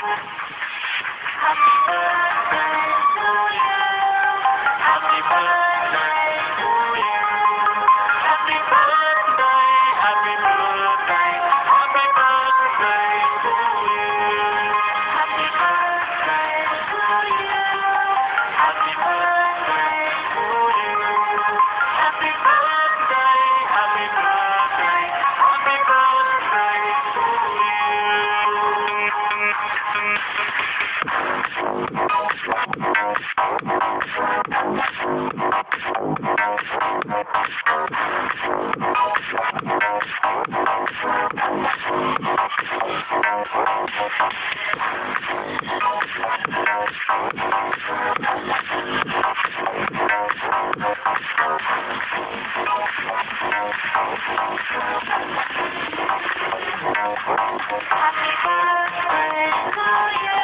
Happy birthday to you. Happy birthday to you. Happy birthday, happy birthday, happy birthday to you. Happy birthday to you. Happy birthday to you. Happy birthday, happy birthday, happy birthday to Happy birthday to you.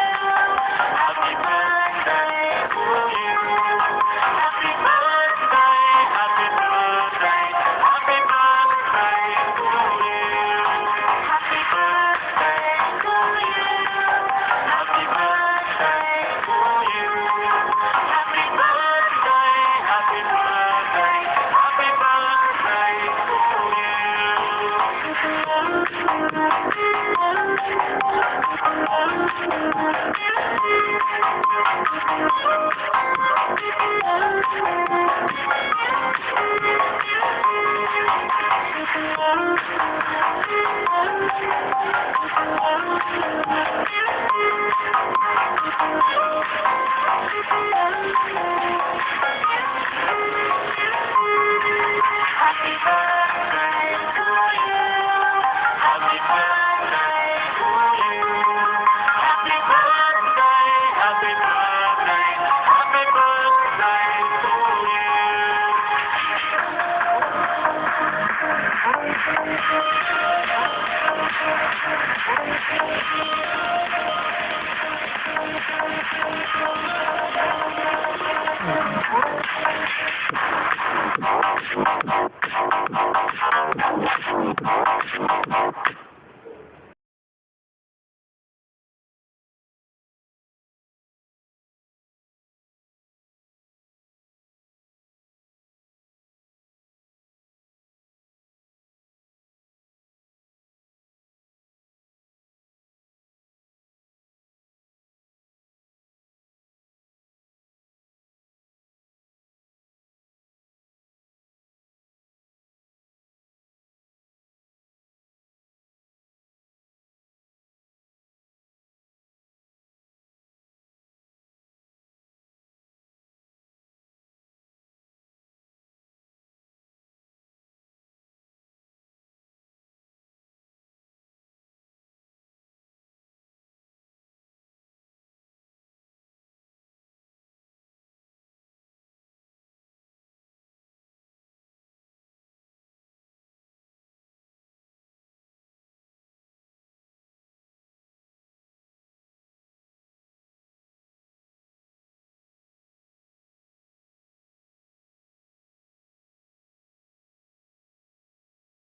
Happy birthday to you. Happy birthday, happy birthday, happy birthday to you. Happy birthday to you. Happy birthday to you. Happy birthday, happy birthday, happy birthday to Happy birthday to you. Happy birthday to you. Happy birthday, happy birthday, happy birthday to you.